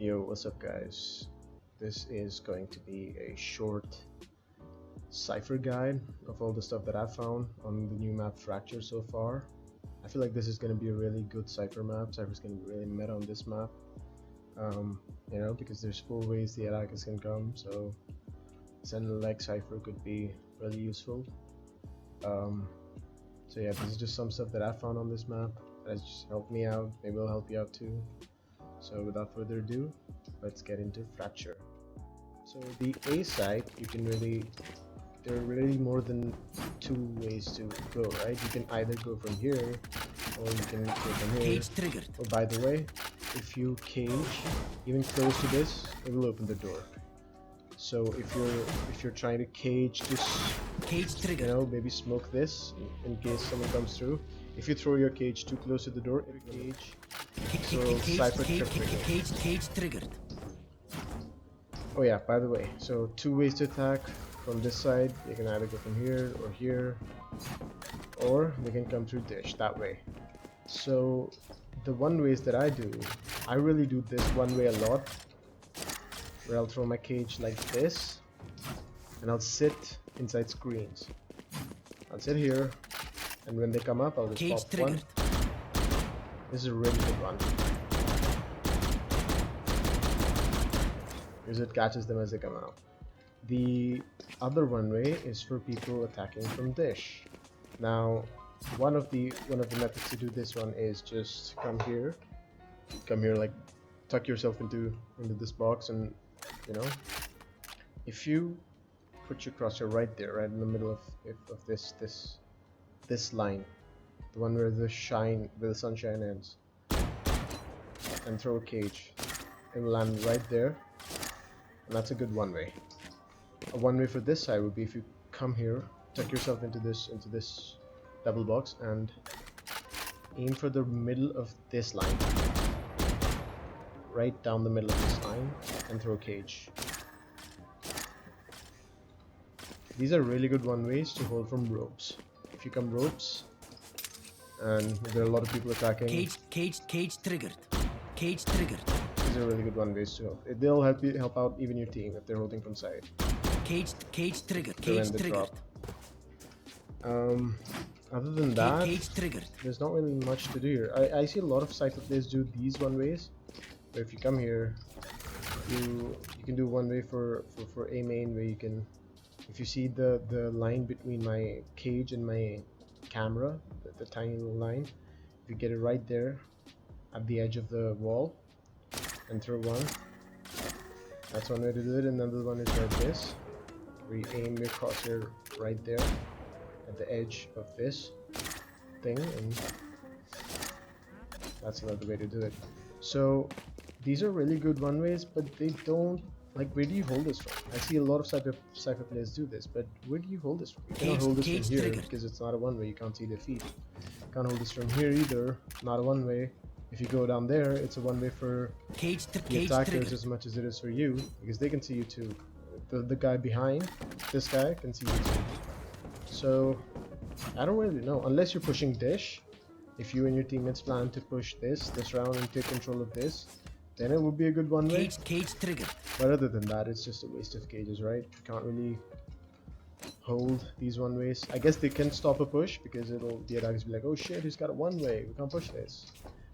Yo, what's up guys? This is going to be a short Cypher guide of all the stuff that I've found on the new map Fracture so far. I feel like this is going to be a really good Cypher map. Cypher's going to be really meta on this map. Because there's 4 ways the attackers can come, so Sentinel like Cypher could be really useful. So yeah, this is just some stuff that I found on this map that has just helped me out. Maybe it'll help you out too. So without further ado, let's get into Fracture. So the A side, there are really more than 2 ways to go, right? You can either go from here, or you can go from here. Cage triggered. Oh, by the way, if you cage even close to this, it will open the door. So if you're trying to cage just maybe smoke this in case someone comes through. If you throw your cage too close to the door, it will cage. So Cypher Cage triggered. Oh yeah, by the way, so 2 ways to attack from this side. You can either go from here, or they can come through dish that way. So the one ways that I really do this one way a lot, where I'll throw my cage like this, and I'll sit inside screens. I'll sit here, and when they come up, I'll just pop one. This is a really good one. Because it catches them as they come out. The other one way is for people attacking from dish. Now, one of the methods to do this one is just come here, like tuck yourself into this box, and if you put your crosshair right there, right in the middle of this line, the one where the sunshine ends, and throw a cage, it will land right there, and that's a good one way. A one way for this side would be if you come here, tuck yourself into this double box, and aim for the middle of this line, right down the middle of this line, and throw a cage. These are really good one ways to hold from ropes. If you come ropes, and there are a lot of people attacking, Cage triggered. Cage triggered. These are really good one ways to help. They'll help out even your team if they're holding from side. Cage triggered. Cage triggered. Other than that, there's not really much to do here. I see a lot of Cypher players do these one ways, where if you come here, you can do one way for A main, where you can, if you see the line between my cage and my camera, the tiny little line, if you get it right there at the edge of the wall and throw one, that's one way to do it. Another one is like this, where you aim your crosshair right there at the edge of this thing, and that's another way to do it. So these are really good one ways, but they don't, like, where do you hold this from? I see a lot of Cypher players do this, but where do you hold this from? You cannot hold this from here because it's not a one way, you can't see their feet. You can't hold this from here either, not a one way. If you go down there, it's a one way for the attackers as much as it is for you, because they can see you too. The guy behind this guy can see you too. So I don't really know, unless you're pushing dish. If you and your teammates plan to push this round and take control of this, then it would be a good one way. Cage triggered. But other than that, it's just a waste of cages, right? You can't really hold these one ways. I guess they can stop a push, because the attackers be like, oh shit, he's got a one way, we can't push this.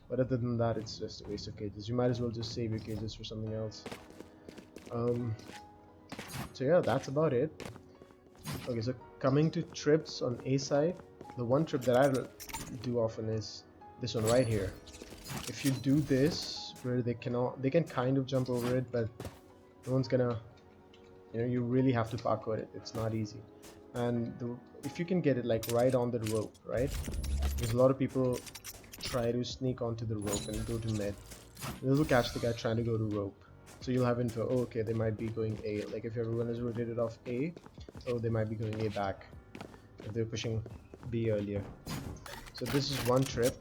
But other than that, it's just a waste of cages. You might as well just save your cages for something else. So yeah, that's about it. Okay, so coming to trips on A side, the one trip that I do often is this one right here. If you do this, where they can kind of jump over it, but no one's gonna, you really have to parkour it. It's not easy. And if you can get it like right on the rope, right? There's a lot of people try to sneak onto the rope and go to mid. This will catch the guy trying to go to rope. So you'll have info, oh, okay, they might be going A. Like if everyone is rotated off A, oh, they might be going A back if they're pushing B earlier. So this is one trip.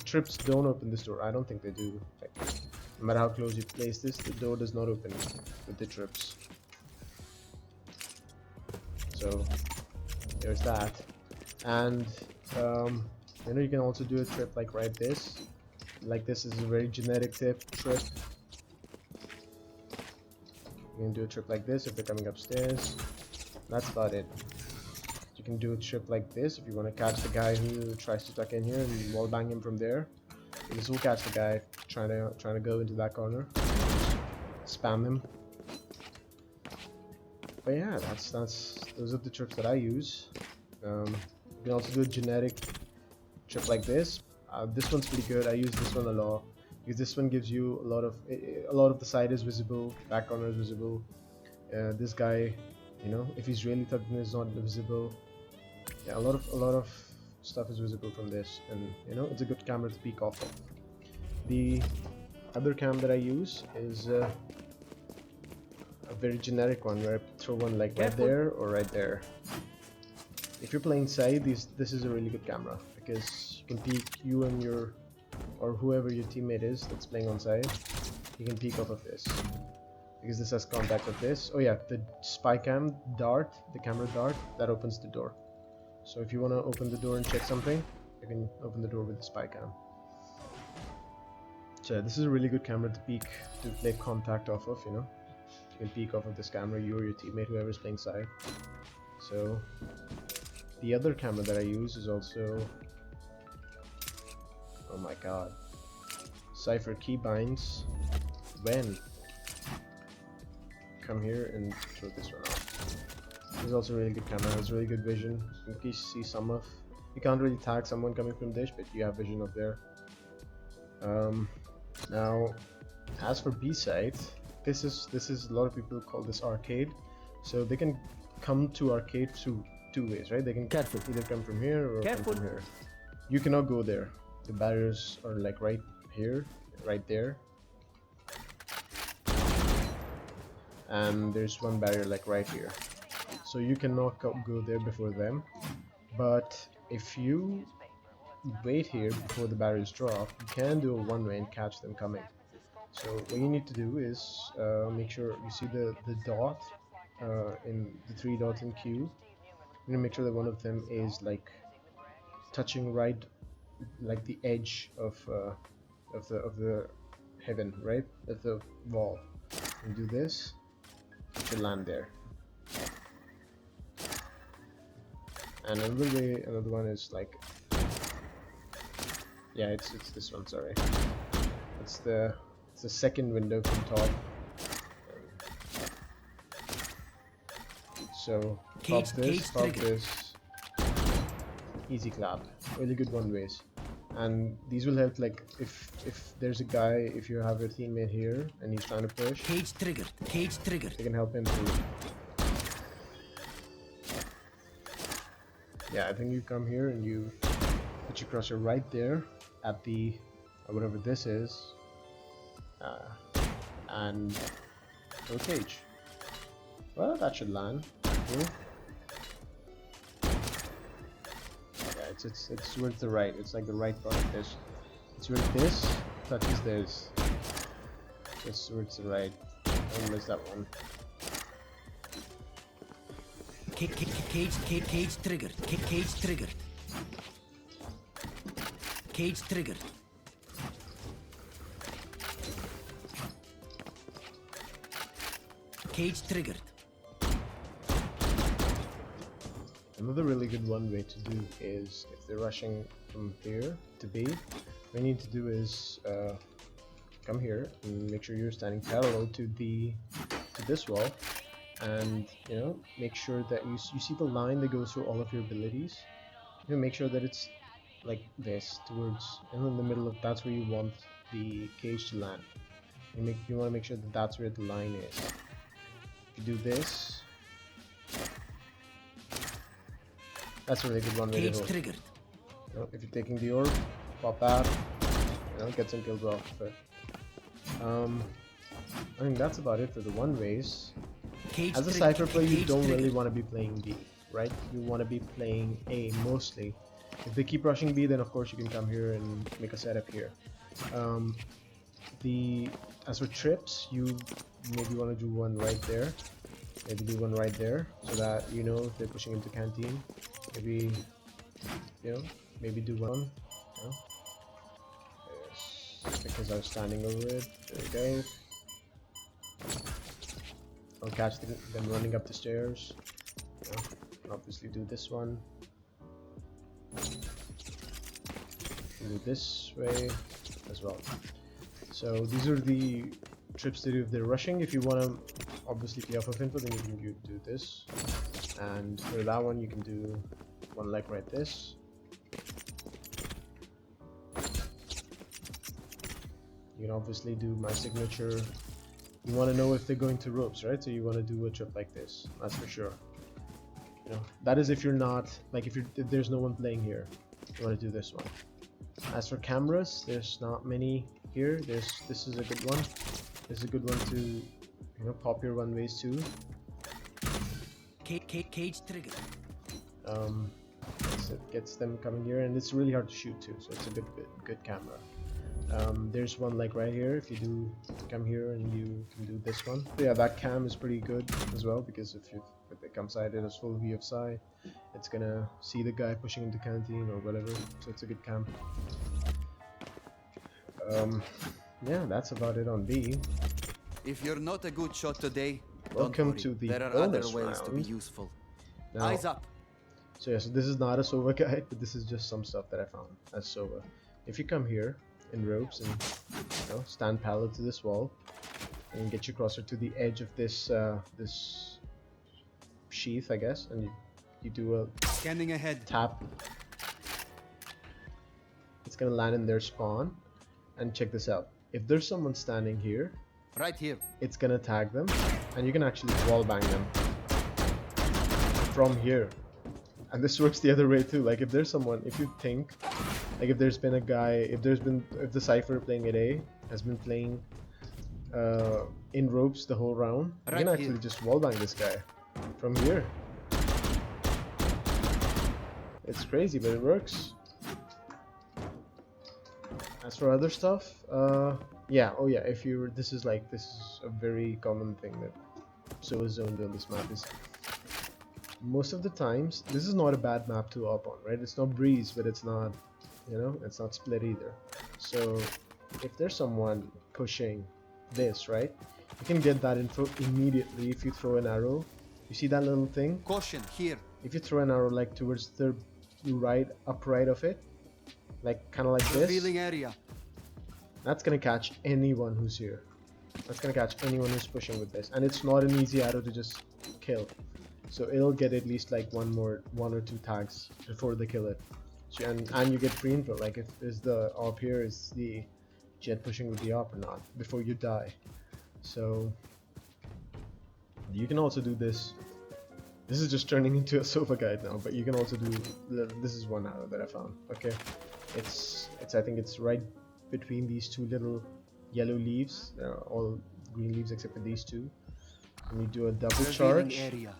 Trips don't open this door. I don't think they do. Like, no matter how close you place this, the door does not open with the trips. So there's that. And you can also do a trip like right this. Like this is a very generic trip. You can do a trip like this if they're coming upstairs. That's about it. You can do a trip like this if you want to catch the guy who tries to tuck in here and wall bang him from there. This will catch the guy trying to go into that corner. Spam him. But yeah, those are the trips that I use. You can also do a generic trip like this. This one's pretty good. I use this one a lot because this one gives you a lot of the side is visible, back corner is visible. This guy, you know, if he's really tucked in, is not visible. Yeah, a lot of stuff is visible from this, and you know, it's a good camera to peek off of. The other cam that I use is a very generic one where I throw one like right there or right there. If you're playing side, this is a really good camera because you can peek, you and your or whoever your teammate is that's playing on side, you can peek off of this because this has contact with this. Oh yeah, the spy cam dart, the camera dart, that opens the door. So if you want to open the door and check something, you can open the door with the spy cam. So this is a really good camera to peek, to play contact off of, you know. You can peek off of this camera, you or your teammate, whoever's playing side. So the other camera that I use is also, oh my god, Cypher keybinds. When come here and throw this one out. This is also a really good camera, has really good vision. You can see some of, you can't really tag someone coming from dish, but you have vision of there. Now, as for B side, this is a lot of people call this arcade. So they can come to arcade through two ways, right? They can either come from here or come from here. You cannot go there. The barriers are like right here, right there. And there's one barrier like right here. So you cannot go there before them. But if you wait here before the barriers drop, you can do a one-way and catch them coming. So what you need to do is make sure you see the dot in the 3 dots in Q. You need to make sure that one of them is like touching right, like the edge of the heaven, right, of the wall. And do this to land there. And another one is like, yeah, it's this one. Sorry, it's the second window from top. So pop this, easy clap, really good one ways. And these will help, like if there's a guy, if you have a teammate here and he's trying to push, cage triggered, they can help him through. Yeah, I think you come here and you put your cursor right there at the whatever this is, and throw cage. Well, that should land. Cool. Yeah, it's towards the right. It's like the right part of this. It's where this touches this. It's towards the right. Don't miss that one. Cage triggered. Cage triggered. Cage triggered. Cage triggered. Another really good one way to do is if they're rushing from here to B, what you need to do is come here and make sure you're standing parallel to this wall, and you know, make sure that you see the line that goes through all of your abilities. You know, make sure that it's like this towards, and in the middle of, that's where you want the cage to land. You want to make sure that that's where the line is. If you do this, that's a really good one way to hold. Triggered. You know, if you're taking the orb, pop that, you know, get some kills off of it. I think that's about it for the one ways. As a Cypher player, you don't really want to be playing B, right? You want to be playing A mostly. If they keep rushing B, then of course you can come here and make a setup here. As for trips, you maybe want to do one right there. Maybe do one right there, so that you know if they're pushing into canteen. Maybe, you know, maybe do one. You know? Yes, because I was standing over it. There we go. I'll catch them running up the stairs. Obviously do this one. Do this way as well. So these are the trips to do if they're rushing. If you want to, obviously if you have a info, then you can do this. And for that one, you can do one like right this. You can obviously do my signature. You want to know if they're going to ropes, right? So you want to do a trip like this. That's for sure. You know, that is if you're not like if there's no one playing here. You want to do this one. As for cameras, there's not many here. This is a good one. This is a good one to pop your runways too. Cage trigger. It gets them coming here, and it's really hard to shoot too. So it's a good camera. There's one like right here. If you do come here and you can do this one. So yeah, that cam is pretty good as well, because if it comes side, it has full view of side. It's gonna see the guy pushing into canteen or whatever. So it's a good cam. Yeah, that's about it on B. If you're not a good shot today, Welcome don't worry. to the there are bonus other ways to be round. useful. Now, Eyes up. so yeah, so this is not a Sova guide, but this is just some stuff that I found as Sova. If you come here in ropes and stand parallel to this wall and get your crosser to the edge of this this sheath, I guess, and you do a Scanning ahead. tap, it's gonna land in their spawn. And check this out. If there's someone standing here, Right here. it's gonna tag them, and you can actually wall bang them from here. And this works the other way too. Like if there's someone, if you think, like if there's been a guy, if the Cypher playing at A has been playing in ropes the whole round, you can Right actually here. just wall bang this guy from here. It's crazy, but it works. As for other stuff, yeah, oh yeah, if you this is a very common thing that Sova Zone on this map is. Most of the times, this is not a bad map to op on, right? It's not breeze, but it's not, it's not split either. So if there's someone pushing this, right, you can get that info immediately if you throw an arrow. You see that little thing? Caution here. If you throw an arrow like towards the upright of it, like kind of like this, Revealing area. that's gonna catch anyone who's here. That's gonna catch anyone who's pushing with this, and it's not an easy arrow to just kill. So it'll get at least like one or two tags before they kill it. So, and you get free info, like if is the op here, is the jet pushing with the op or not before you die. So you can also do this. This is just turning into a Sova guide now, but you can also do. This is one arrow that I found. Okay, it's I think it's right between these two little yellow leaves. They're all green leaves except for these two. And you do a double Revealing charge, area.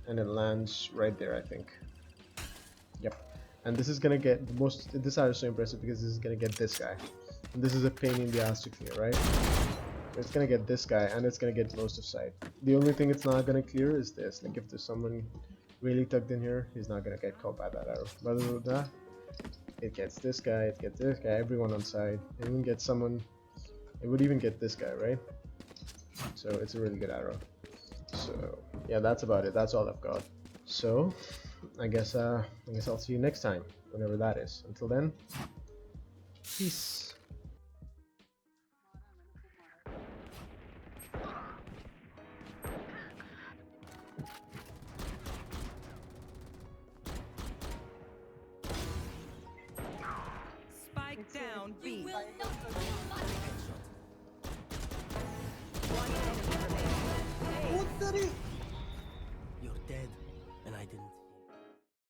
and it lands right there, I think. Yep. And this is gonna get the most. This arrow is so impressive because this is gonna get this guy. And this is a pain in the ass to clear, right? It's gonna get this guy, and it's gonna get most of side. The only thing it's not gonna clear is this. Like if there's someone really tucked in here, he's not gonna get caught by that arrow. But other than that, it gets this guy, it gets this guy, everyone on side. It even gets someone. It would even get this guy, right? So it's a really good arrow. So yeah, that's about it. That's all I've got. So I guess I'll see you next time, whenever that is. Until then, peace. Spike down B. You will not kill my